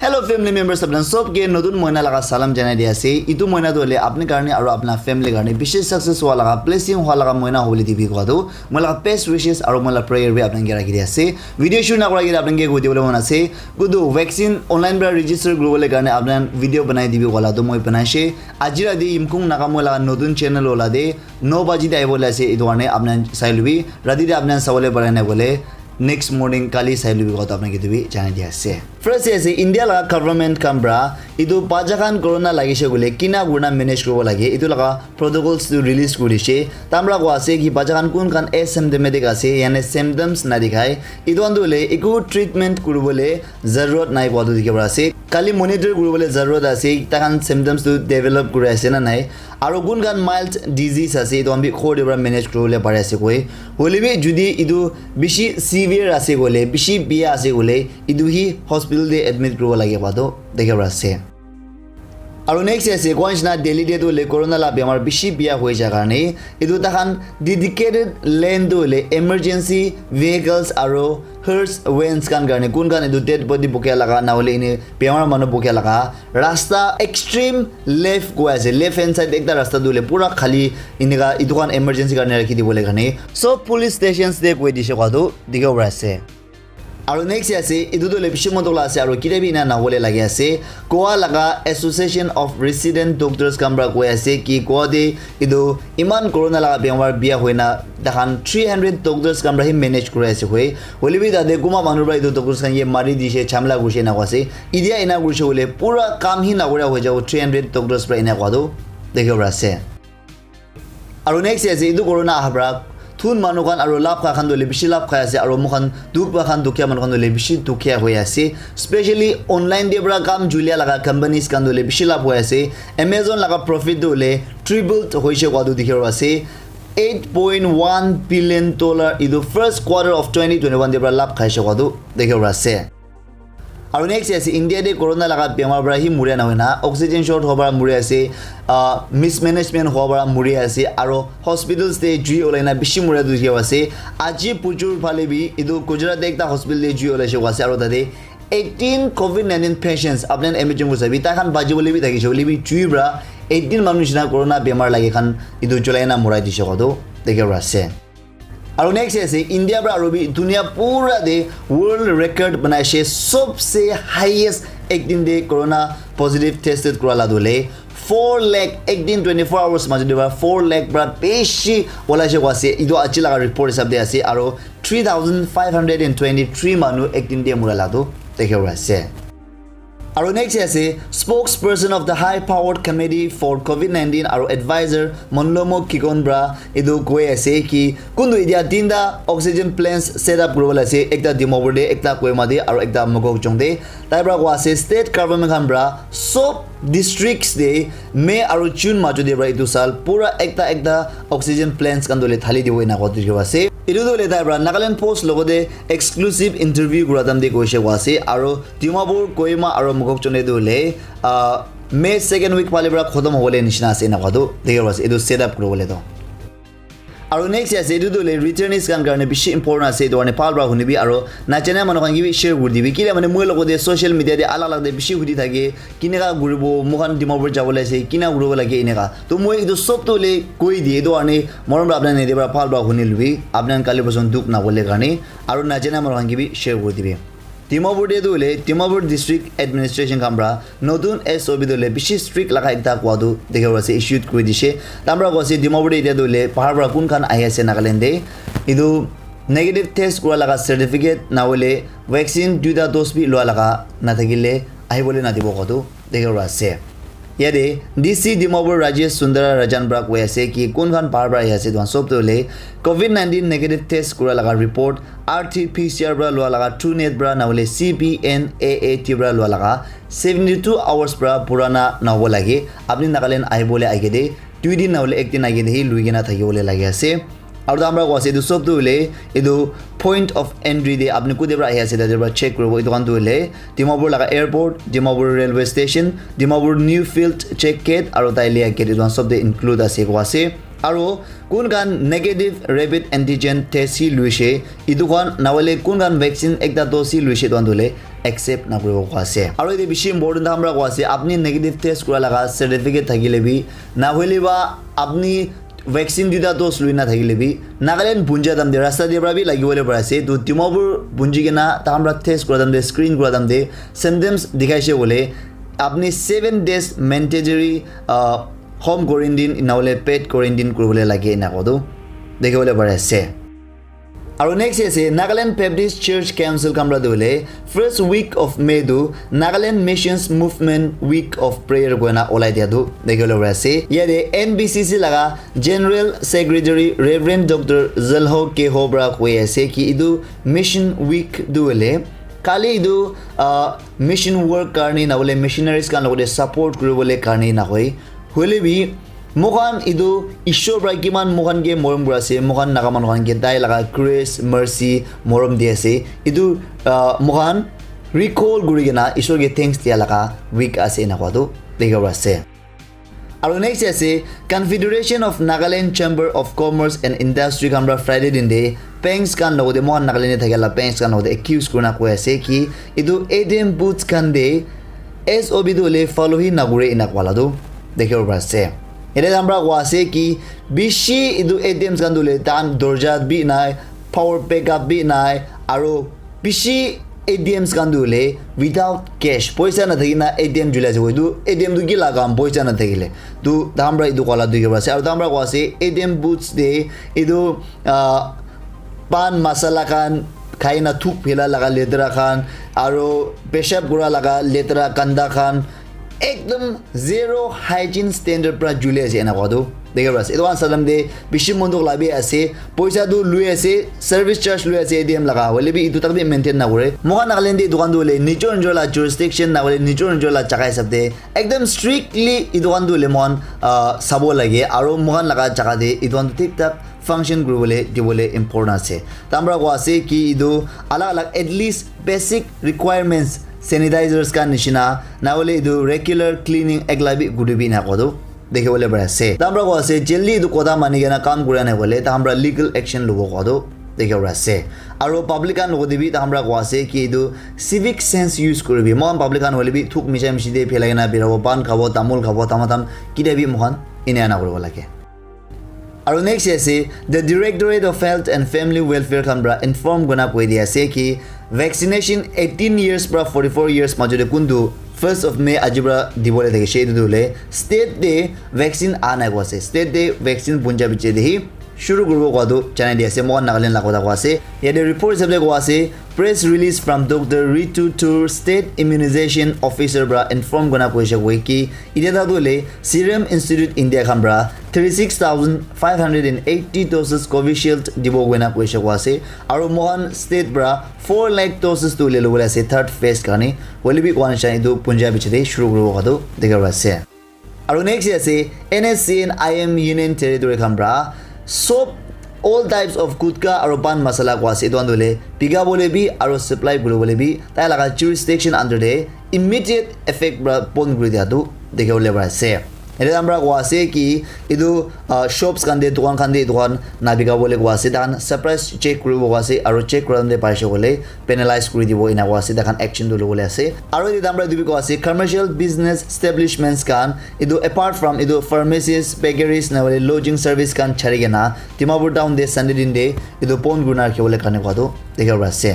Hello family members apnan sob ke nodun moina laga salam janai dia ase itu moina dole apni karne aro apna family karne bishesh success wala laga blessing wala laga moina holi dibi ko do mola best wishes aro mola prayer be apnan gira gira ase video shoot na kora gira apnan ke godi bole mona ase gudu vaccine online bra register global karne apnan video banai dibi wala do moi banai ajira di imkung naga mola nodun channel wala de 9 baji dai bola ase idwane apnan sailubi radi de apnan sawale barane bole next morning kali sailubi ko apna ke dibi janai dia ase first ase india la government kambra idu pajakan corona lagise gole kina guna manage kobo lage idu laga protocols to release korise tamra ko ase ki pajakan kun kan asymptomatic ase yani symptoms na dikhai idu andole eku treatment kurubole zarurat nai bodu dikhe ase kali monitor kurubole zarurat ase takan symptoms to develop kure ase na nai aro gun kan mild disease ase idu ambi khode bra manage kurule pare ase koi holibe judi idu bishi severe ase gole bishi bia ase gole idu hi hospital de admit kuro lage bado dekhe ase aro next ase koinchna daily day to le corona la bemar bishi bia hoi jaga ne idu takan dedicated lane to le emergency vehicles aro hearse vans kan garne kun kan idu dead body bokya laga na hole ini bemar manu bokya laga rasta extreme left go ase left hand side ekta rasta dole pura khali iniga idu kan emergency garne rakhi dibole gane so police stations de koi dise kwado diga ase aro next ase idu dole bishi motola ase aro kirebi na hole lage ase koa laga association of resident doctors kambra ko ase ki ko de idu iman corona laga bemar bia hoina dahan 300 doctors kambra hi manage kore ase hoi holibi da de guma manura idu doctors kan ye mari dise chamla gushe na kwase idia ina gushe hole pura kam hi na gora ho jao 300 doctors pra ina kwado dekhe ase aro next ase idu corona habra thun manukan aro lap kha khan dole bishi lap kha ase aro mukhan duk ba khan dukya manukan dole bishi dukya hoya ase especially online de bra kam julia laga companies kan dole bishi lap hoya ase amazon laga profit dole tripled hoise kwadu dikhero ase $8.1 billion idu first quarter of 2021 de bra lap khaise kwadu dikhero ase aro next ase india de corona laga bemar bra hi muria na hoina oxygen short hobara muria ase mismanagement hobara muria ase aro hospitals de jui olaina bishi muria dukhe ase aji pujur phale bi idu gujarat de ekta hospital de jui olaise ase aro tade 18 covid-19 patients apnan imaging ko sabi ta khan baji bole bi thaki choli bi jui bra 18 manusina corona bemar lage khan idu jolaina murai dise kodo dekhe ase aro next ase india bra aro bi dunia pura de world record banaise sobse highest ek din de corona positive tested kurala dole 4 lakh ek din 24 hours majo de 4 lakh bra beshi wala je kwase ido achi laga report hisab de ase aro 3523 manu ek din de murala do dekhe ase aro next ase spokesperson of the high powered committee for covid-19 aro advisor monlomo kikonbra edu koi ase ki kundu idia tinda oxygen plants set up global ase ekta dimobur de ekta koima de aro ekta mogok jongde taibra ko ase state government khanbra sob districts de may aro june majo de bra idu sal pura ekta oxygen plants kan dole thali dibo ina ko dibo ase idu dole taibra nagaland post logo de exclusive interview guradam de koise wase aro dimabur koima aro mogok chone dole may second week pale bra khodam hole nishna ase na kodo dekhe wase idu set up global do aro next ase idu dole returnees kan garne bishi important ase do nepal bra hunibi aro na chena manokan gibi share guri dibi kile mane moi logo de social media de ala ala de bishi hudi thake kinega guribo mukan dimabur jabole ase kina gurubo lage inega to moi idu sob to le koi die do ane morom bra apna ne de bra pal bra hunilbi apnan kali boson duk na bole garne aro na chena manokan gibi share guri dibi Timabur de dole Timabur district administration kambra nodun SOB dole bishi strict laga ekta kwadu dekhe ase issued koi dise tamra ko ase Timabur de dole pahar bra kun kan ai ase nagaland de idu negative test kura laga certificate na hole vaccine duta dose bi lo laga na thagile ai bole na dibo kodu dekhe ase yade DC Dimabur Rajesh Sundara Rajan Brak we ase ki kun khan par bra ase don sob dole covid-19 negative test kura laga report RT-PCR bra lo laga TrueNet bra na hole CPNAAT bra lo laga 72 hours bra purana na ho lage apni nagaland ai bole aige de 2 din na hole ek din aige de hi luigena thagi bole lage ase aro amra ko ase du sob dole edu point of entry de apni kudebra ai ase de bra check korobo idu kan dole Dimabur laga airport Dimabur railway station Dimabur new field check gate aro tailia gate idu sob de include ase ko ase আৰু কোন গান negative rapid antigen test সি লৈছে ইদুখন নাৱলে কোন গান vaccine একটা dose সি লৈছে তোলে accept না কৰিব কোৱাছে আৰু এই বেছি ইম্পৰ্টেণ্ট আমৰা কোৱাছে আপুনি নেগেটিভ টেষ্ট কৰা লাগা সাৰ্টিফিকেট থাকিলে বি না হলিবা আপুনি ভেকচিন দুটা ড'জ লৈ না থাকিলে বি নাগালেণ্ড বুঞ্জা দাম দে ৰাস্তা দিয়ে বি লাগিবলৈ পৰাছে তো তিমবোৰ বুঞ্জি কেনা তা আমৰা টেষ্ট কৰা দাম দে স্ক্ৰিন কৰা দাম দে সিম্পটমস দেখাইছে বলে আপনি 7 days mandatory হোম কোৱাৰেণ্টাইন নাওলে পেড কোৱাৰেণ্টাইন কৰিবলৈ লাগে না কদো দেখিবলৈ পৰাছে আৰু নেক্সট আছে নাগালেণ্ড পেপটিষ্ট চাৰ্চ কাউন্সিল কামৰা দিলে ফাৰ্ষ্ট উইক অফ মে দু Nagaland missions movement week of prayer গনা ওলাই দিয়া দু দেখিবলৈ পৰাছে ইয়াৰে এনবিসিসি লাগা জেনাৰেল সেক্ৰেটাৰী ৰেভাৰেণ্ড ডক্টৰ জলহো কে হোবৰা কৈ আছে কি ইদু মিছন উইক দুলে কালি ইদু মিছন ৱৰ্ক কাৰণে নাওলে মিছনাৰিজ কান লগতে সাপোৰ্ট কৰিবলৈ কাৰণে না হয় হলেবি মোখান ইদু ঈশ্বৰ প্ৰায় কিমান মোখান কে মৰম কৰাছে মোখান নাগামান খান কে দাই লাগা গ্ৰেছ মাৰ্সি মৰম দি আছে ইদু মোখান ৰিকল গুৰি কেনা ঈশ্বৰ কে থ্যাঙ্কস দিয়া লাগা উইক আছে না কদো দেখিব আছে আৰু নেক্সট আছে confederation of Nagaland chamber of commerce and industry কামৰা Friday দিন দে পেংস কান লগতে মোহন নাগালেণ্ডে থাকেলা পেংস কান লগতে একিউজ কৰনা কৈ আছে কি ইদু এটিএম বুথস কান দে এসঅবি দলে ফলোহি নাগুৰে ইনাকৱালা দো দেখিব পাৰছে এটা আমরা কোয়াছে কি বেশি ইদু এটিএমস কান দলে তান দরজাত বি নাই পাওয়ার ব্যাকআপ বি নাই আৰু বেশি এটিএমস কান দলে উইদাউট ক্যাশ পয়সা না থাকি না এটিএম জুলে আছে দু এটিএম দু কি লাগাম পয়সা না থাকিলে তো আমরা ইদু কলা দুই আছে আৰু আমরা কোয়াছে এটিএম বুথস দে ইদু পান মশলা খান খাই না থুক ফেলা লাগা লেতরা খান আৰু পেশাব গুড়া লাগা লেতরা কান্দা খান एकदम zero hygiene standard pra jule ase na kodo dekha ras edwan salam de bishim mondok labi ase poisa du lui ase service charge lui ase ADM laga wale bi itu tak de maintain na gore moga nagalende dukan du le nijor la jurisdiction na wale nijor la chakai sabde ekdam strictly idukan du le mon sabo lage aro moga laga chaka de idukan tik tak function group wale dibole important ase tamra ko ase ki idu alag alag at least basic requirements sanitizers ka nishina nawale idu regular cleaning eglabi gudibi na kodo dekhe bole barase tamra ko ase jelly idu koda mani gena kam kura na bole ta हमरा legal action lobo kodo dekhe barase aro public an logo dibi ta हमरा ko ase ki idu civic sense use koribi mon public an hole bi thuk misha mishi de phelai na birabo ban khabo tamul khabo tamatam kidabi mohan ine ana koribo lage আৰু next আছে the directorate of health and family welfare খানব্ৰা inform গনা কৈ দিয়া আছে কি vaccination 18 years পৰা 44 years মাজতে কোনটো 1st of May ajibra dibole theke shei dule state de vaccine ana ko ase state de vaccine punjabi che dehi shuru gurbo ko do chanai diase mon nagaland la kota ko ase yede reports able ko ase press release from Dr. Ritu Tur state immunization officer bra inform gona ko she ki ida dule Serum Institute India khambra 36,580 doses Covishield dibo gona ko she ko ase aru mohan state bra 4 lakh doses to le lo ase third phase kani walibi ko an chai do punjabi che de shuru gurbo ko do dekha ase aru next ase NSC and IM Union Territory khambra soap all types of gutka aro pan masala ko ase don dole piga bole bi aro supply bole bole bi ta laga jurisdiction under the immediate effect bra pon guri dia do dekhole ba ase ele amra ko ase ki idu shops kande dukan kande dukan nabiga bole ko ase dan surprise check kuri bo ase aro check kurande paise bole penalize kuri dibo ina ko ase dakan action do bole ase aro idu amra dibi ko ase commercial business establishments kan idu apart from idu pharmacies bakeries na bole lodging service kan charigena Dimapur town de Sunday din de idu pon gunar ke bole kane ko do dekha ase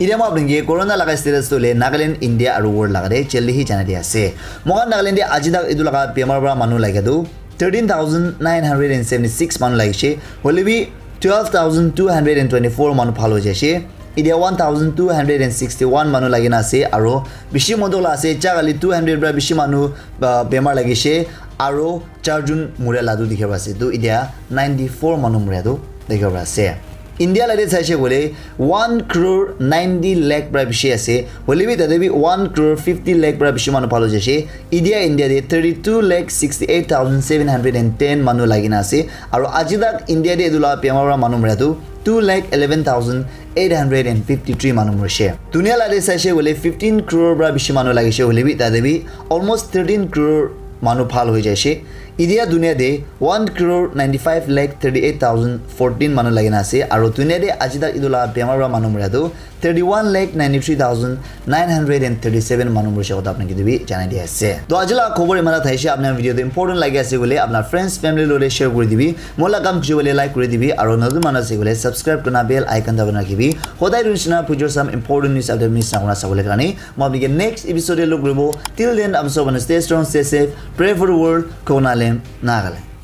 idemo apnge corona laga status to le Nagaland India aru world laga de chelli hi jana dia ase mohan Nagaland de ajida idu laga bemar bra manu lage do 13,976 manu lagishe holibi 12,224 manu phalo jese idia 1,261 manu lagina ase aro bishi modola ase chagali 200 bra bishi manu bemar lagishe aro 4 jun mure ladu dikhiba ase do idia 94 manu mure do dikhiba ase India lade saise bole 1 crore 90 lakh bra bishi ase holibi tadebi 1 crore 50 lakh bra bishi manu phalo jese India de 32 lakh 68,710 manu lagina ase aro ajidak India de dula pemara manu mradu 2 lakh 11,853 manu mrse dunia lade saise bole 15 crore bra bishi manu lagise holibi tadebi almost 13 crore manu phal hoi jaise ইডিয়া দুনিয়াতে 1,95,38,014 মানুহ লাগি আছে আৰু দুনিয়াতে আজি তাক ইদুলা বেমাৰ হোৱা মানুহ মৰাটো 31,93,937 মানুহ মৰিছে কথা আপোনাক দিবি জানাই দিয়া আছে তো আজিলা খবৰ ইমান থাইছে আপোনাৰ ভিডিঅ'টো ইম্পৰ্টেণ্ট লাগি আছে বুলি আপোনাৰ ফ্ৰেণ্ডছ ফেমিলি লগত শ্বেয়াৰ কৰি দিবি মোলা কাম কৰিবলৈ লাইক কৰি দিবি আৰু নতুন মানুহ আছে বুলি সাবস্ক্ৰাইব কৰি বেল আইকন দাবি ৰাখিবি সদায় নিচিনা পুজোৰ সাম ইম্পৰ্টেণ্ট নিউজ আপডেট মিছ নকৰা চাবলৈ কাৰণে মই আপোনাক নেক্সট এপিসোডে লগ কৰিব টিল দেন আম সব stay strong stay safe pray for the world কোনালেম নাগালে